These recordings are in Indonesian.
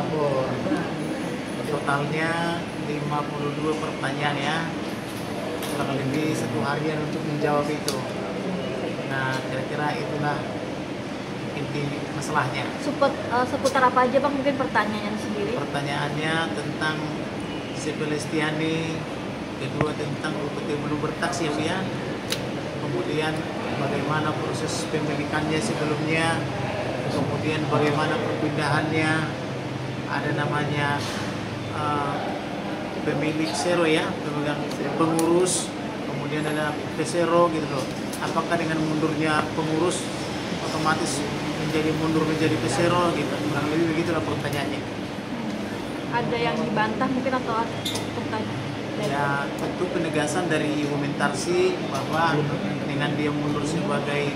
Ambon. Totalnya 52 pertanyaan ya, kurang lebih 1 harian untuk menjawab itu. Nah, kira-kira itulah inti masalahnya. Seputar apa aja Bang, mungkin pertanyaannya sendiri? Pertanyaannya tentang si Palestina, kedua tentang UPT belum bertaksi ya, kemudian bagaimana proses pemilikannya sebelumnya, kemudian bagaimana perpindahannya, ada namanya pemilik sero ya, pemegang pengurus, kemudian ada pesero gitu loh. Apakah dengan mundurnya pengurus otomatis mundur menjadi pesero gitu? Kurang lebih begitulah pertanyaannya. Ada yang dibantah mungkin atau pertanyaan? Ya, tentu penegasan dari Ibu Mentarsi bahwa dengan dia mundur sebagai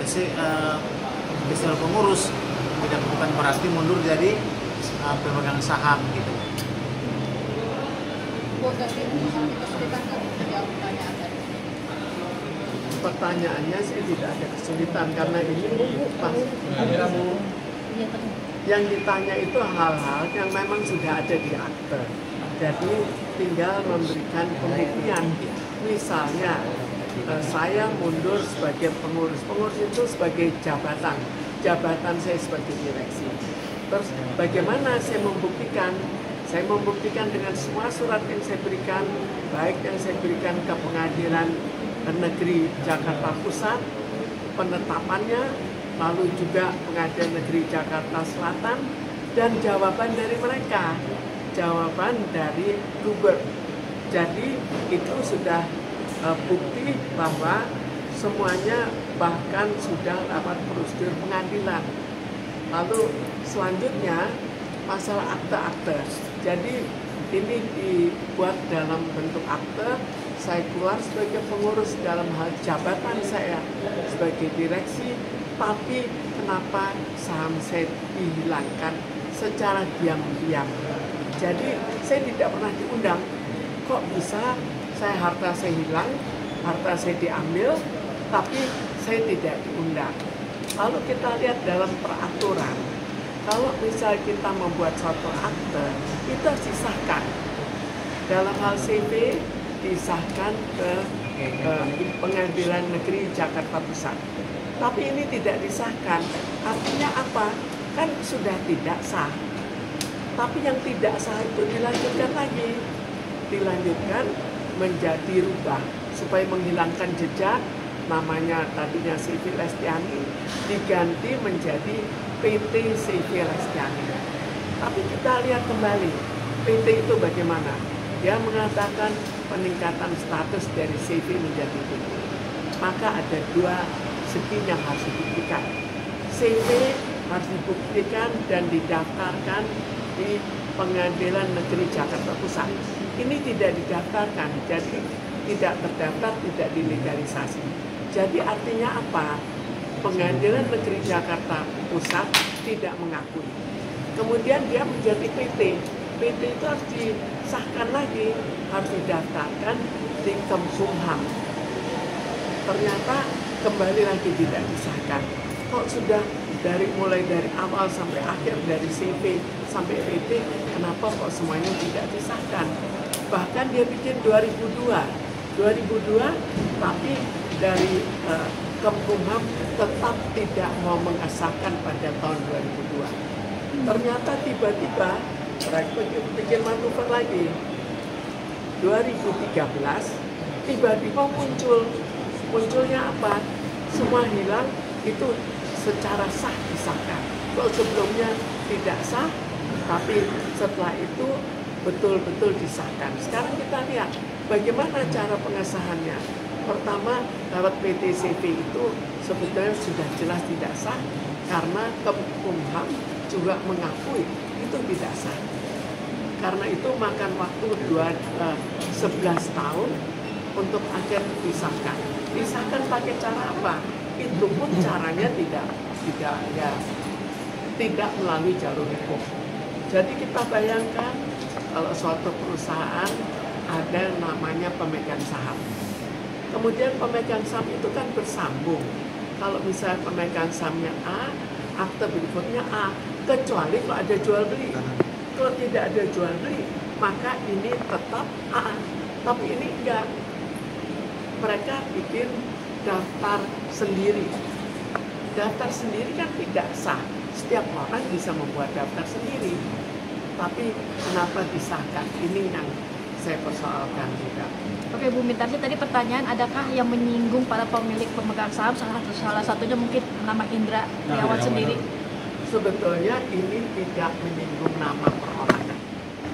pesero pengurus bukan berarti mundur jadi pemegang saham gitu. Pertanyaannya sih tidak ada kesulitan karena ini pas kamu yang ditanya itu hal-hal yang memang sudah ada di akte. Jadi tinggal memberikan pembuktian. Misalnya saya mundur sebagai pengurus. Pengurus itu sebagai jabatan. Jabatan saya sebagai direksi. Terus bagaimana saya membuktikan? Saya membuktikan dengan semua surat yang saya berikan, baik yang saya berikan ke Pengadilan Negeri Jakarta Pusat, penetapannya, lalu juga Pengadilan Negeri Jakarta Selatan, dan jawaban dari mereka, jawaban dari Luber. Jadi itu sudah bukti bahwa semuanya bahkan sudah dapat prosedur pengadilan. Lalu selanjutnya masalah akte-akte. Jadi ini dibuat dalam bentuk akte. Saya keluar sebagai pengurus dalam hal jabatan saya sebagai direksi, tapi kenapa saham saya dihilangkan secara diam-diam? Jadi saya tidak pernah diundang. Kok bisa harta saya hilang, harta saya diambil, tapi saya tidak diundang? Lalu kita lihat dalam peraturan, kalau misal kita membuat suatu akte, itu harus disahkan. Dalam hal CV, disahkan ke Pengadilan Negeri Jakarta Pusat. Tapi ini tidak disahkan. Artinya apa? Kan sudah tidak sah. Tapi yang tidak sah itu dilanjutkan lagi. Dilanjutkan menjadi rubah. Supaya menghilangkan jejak, namanya tadinya CV Lestiani, diganti menjadi PT CV Lestiani. Tapi kita lihat kembali, PT itu bagaimana? Dia mengatakan peningkatan status dari CV menjadi PT. Maka ada dua segi yang harus dibuktikan. CV harus dibuktikan dan didaftarkan di Pengadilan Negeri Jakarta Pusat. Ini tidak didaftarkan, jadi tidak terdaftar, tidak dilegalisasi. Jadi artinya apa? Pengadilan Negeri Jakarta Pusat tidak mengakui. Kemudian dia menjadi PT. PT itu harus disahkan lagi, harus didaftarkan di Kemkumham. Ternyata kembali lagi tidak disahkan. Kok sudah mulai dari awal sampai akhir, dari CV sampai PT, kenapa kok semuanya tidak disahkan? Bahkan dia bikin 2002, tapi dari Kemkumham tetap tidak mau mengesahkan pada tahun 2002. Ternyata tiba-tiba bikin manuver lagi. 2013 tiba-tiba munculnya apa? Semua hilang, itu secara sah disahkan. Kalau sebelumnya tidak sah, tapi setelah itu betul-betul disahkan. Sekarang kita lihat bagaimana cara pengesahannya. Pertama, lewat PT CV itu sebetulnya sudah jelas tidak sah karena Kemkumham juga mengakui itu tidak sah. Karena itu makan waktu 11 tahun untuk akhir disahkan. Disahkan pakai cara apa? Itu pun caranya tidak melalui jalur hukum. Jadi kita bayangkan kalau suatu perusahaan ada namanya pemegang saham. Kemudian pemegang saham itu kan bersambung. Kalau misalnya pemegang sahamnya A akte berikutnya A, kecuali kalau ada jual beli. Kalau tidak ada jual beli, maka ini tetap A. Tapi ini enggak. Mereka bikin daftar sendiri. Daftar sendiri kan tidak sah. Setiap orang bisa membuat daftar sendiri. Tapi kenapa disahkan? Ini yang saya persoalkan juga. Oke Bu Mintarsi, tadi pertanyaan, adakah yang menyinggung para pemilik pemegang saham? Salah satunya mungkin nama Indra Setiawan sendiri. Sebetulnya ini tidak menyinggung nama perorangan,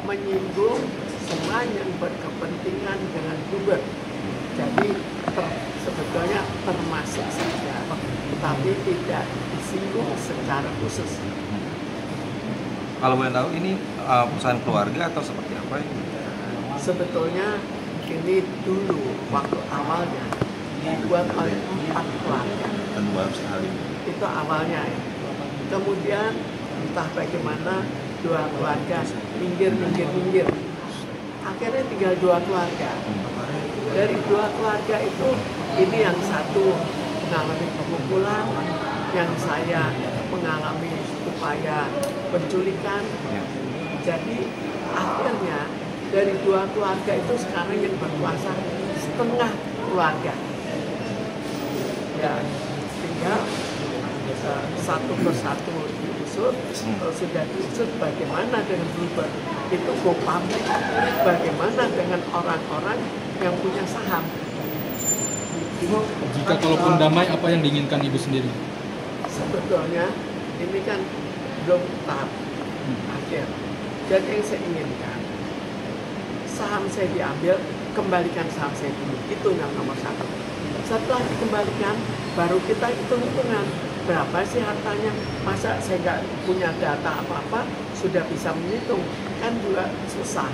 menyinggung semua yang berkepentingan dengan Bluebird. Jadi sebetulnya termasuk saja, tapi tidak disinggung secara khusus. Kalau boleh tahu ini perusahaan keluarga atau seperti apa ini? Sebetulnya ini dulu waktu awalnya dibuat oleh 4 keluarga. Dan baru sekali. Itu awalnya ya. Kemudian entah bagaimana 2 keluarga minggir. Akhirnya tinggal 2 keluarga. Dari 2 keluarga itu, ini yang satu mengalami pemukulan, yang saya mengalami upaya penculikan. Jadi akhirnya dari 2 keluarga itu sekarang yang berkuasa setengah keluarga. Ya, tinggal satu persatu diusut. Kalau sudah diusut, bagaimana dengan Bluebird? Itu go public. Bagaimana dengan orang-orang yang punya saham? Jika kalaupun damai, apa yang diinginkan Ibu sendiri? Sebetulnya ini kan belum tahap akhir. Dan yang saya inginkan, saham saya diambil, kembalikan saham saya dulu. Itu yang nomor 1. Setelah dikembalikan, baru kita hitung-hitungan. Berapa sih hartanya? Masa saya nggak punya data apa-apa, sudah bisa menghitung? Kan juga susah.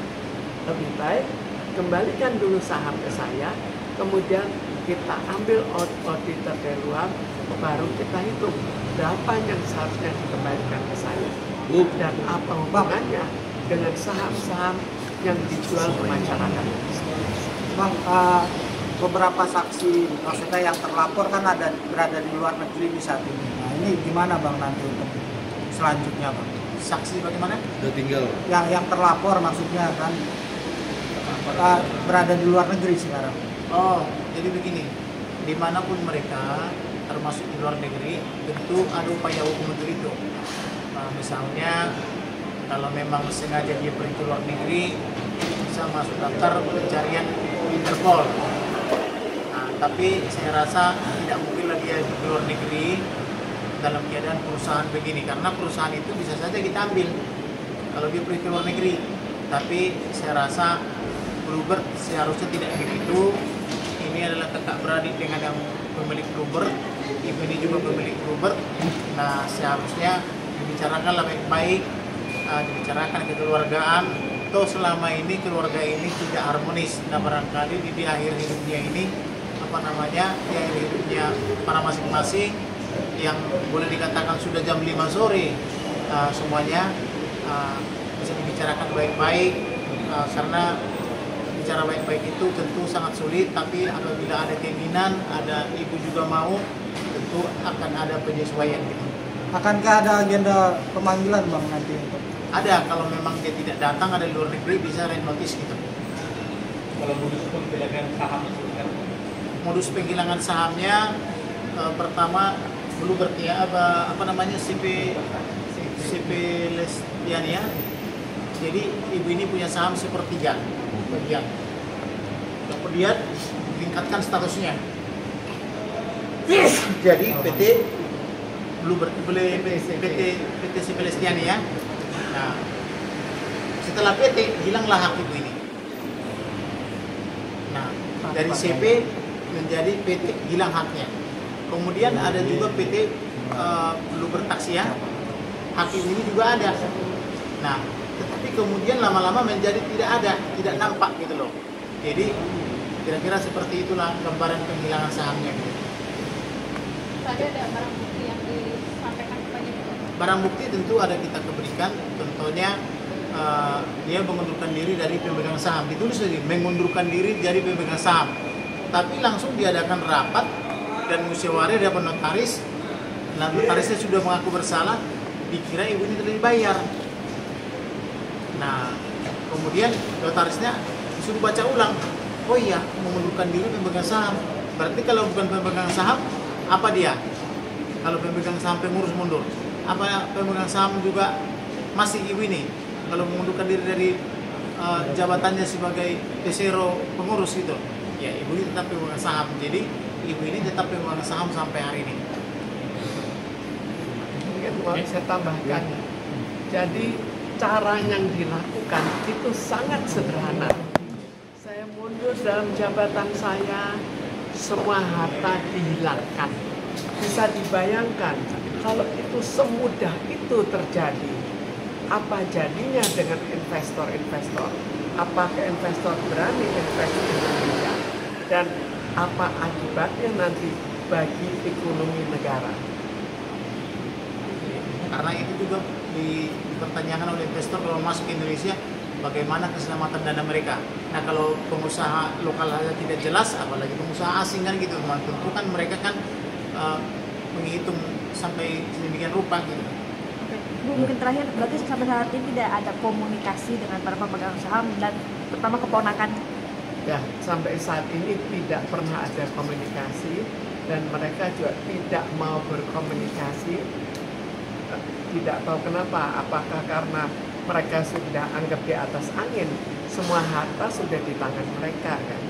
Lebih baik, kembalikan dulu saham ke saya, kemudian kita ambil auditor dari luar, baru kita hitung berapa yang seharusnya dikembalikan ke saya. Dan apa hubungannya dengan saham-saham yang dijual ke masyarakat. Bang, beberapa saksi, maksudnya yang terlapor kan berada di luar negeri di saat ini. Nah, ini gimana Bang nanti untuk selanjutnya Bang? Saksi bagaimana? Udah tinggal. Yang terlapor maksudnya kan berada di luar negeri sekarang. Oh, jadi begini, dimanapun mereka, termasuk di luar negeri, tentu ada upaya hukum untuk itu. Nah, misalnya, kalau memang sengaja dia pergi ke luar negeri, bisa masuk daftar pencarian Interpol. Nah, tapi saya rasa tidak mungkin lagi dia di luar negeri dalam keadaan perusahaan begini, karena perusahaan itu bisa saja kita ambil kalau dia pergi ke luar negeri. Tapi saya rasa Bluebird seharusnya tidak begitu. Ini adalah kakak beradik dengan yang pemilik Bluebird, ibu ini juga pemilik Bluebird. Nah, seharusnya dibicarakanlah baik-baik, dibicarakan kekeluargaan. Toh selama ini keluarga ini tidak harmonis. Nah, barangkali di akhir hidupnya ini di akhir hidupnya para masing-masing yang boleh dikatakan sudah jam 5 sore, semuanya bisa dibicarakan baik-baik, karena bicara baik-baik itu tentu sangat sulit, tapi apabila ada keinginan, ada ibu juga mau, tentu akan ada penyesuaian gitu. Akankah ada agenda pemanggilan Bang nanti? Ada, kalau memang dia tidak datang, ada di luar negeri, bisa red notice gitu. Kalau modus penghilangan saham itu kan? Modus penghilangan sahamnya pertama Bluebird ya, CP Lestiania. Jadi ibu ini punya saham sepertiga bagian. Kemudian tingkatkan statusnya. Jadi PT Bluebird, PT CP Lestiania. Nah, setelah PT hilanglah hak ibu ini. Nah, dari CP menjadi PT hilang haknya. Kemudian ada juga PT Bluebird Taxia, hak ibu ini juga ada. Nah, tetapi kemudian lama-lama menjadi tidak ada, tidak nampak gitu loh. Jadi kira-kira seperti itulah gambaran penghilangan sahamnya. Gitu. Tadi ada barang bukti yang disampaikan kepada Ibu. Barang bukti tentu ada kita berikan, contohnya dia mengundurkan diri dari pemegang saham. Ditulis lagi, mengundurkan diri dari pemegang saham. Tapi langsung diadakan rapat dan musyawarah dari notaris, Nah, notarisnya sudah mengaku bersalah, dikira ibu ini telah dibayar. Nah, kemudian notarisnya suruh baca ulang. Oh iya, mengundurkan diri pemegang saham. Berarti kalau bukan pemegang saham, apa dia? Kalau pemegang saham pengurus mundur, apa pemegang saham juga masih ibu ini? Kalau mengundurkan diri dari jabatannya sebagai pesero pengurus gitu, ya ibu ini tetap pemegang saham. Jadi ibu ini tetap pemegang saham sampai hari ini. Mungkin mau saya tambahkan. Jadi cara yang dilakukan itu sangat sederhana. Saya mundur dalam jabatan saya, semua harta dihilangkan. Bisa dibayangkan kalau itu semudah itu terjadi, apa jadinya dengan investor-investor? Apakah investor berani investasi di Indonesia? Dan apa akibatnya nanti bagi ekonomi negara? Karena itu juga dipertanyakan oleh investor kalau masuk ke Indonesia, bagaimana keselamatan dana mereka. Nah, kalau pengusaha lokal saja tidak jelas, apalagi pengusaha asing kan gitu. Tentu kan mereka kan menghitung sampai sedemikian rupa gitu. Bu, mungkin terakhir, berarti sampai saat ini tidak ada komunikasi dengan para pemegang saham dan terutama keponakan? Ya, sampai saat ini tidak pernah ada komunikasi dan mereka juga tidak mau berkomunikasi. Tidak tahu kenapa, apakah karena mereka sudah anggap di atas angin, semua harta sudah di tangan mereka kan.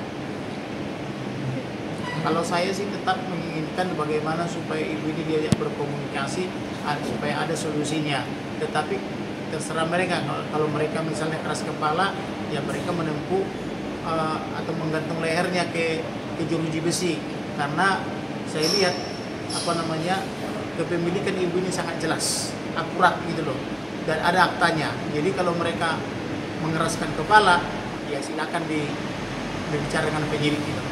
Kalau saya sih tetap menginginkan bagaimana supaya ibu ini diajak berkomunikasi supaya ada solusinya. Tetapi terserah mereka, kalau mereka misalnya keras kepala, ya mereka menempuh atau menggantung lehernya ke jeruji besi. Karena saya lihat kepemilikan ibu ini sangat jelas, akurat gitu loh, dan ada aktanya. Jadi kalau mereka mengeraskan kepala, ya silakan dibicarakan dengan penyidik gitu.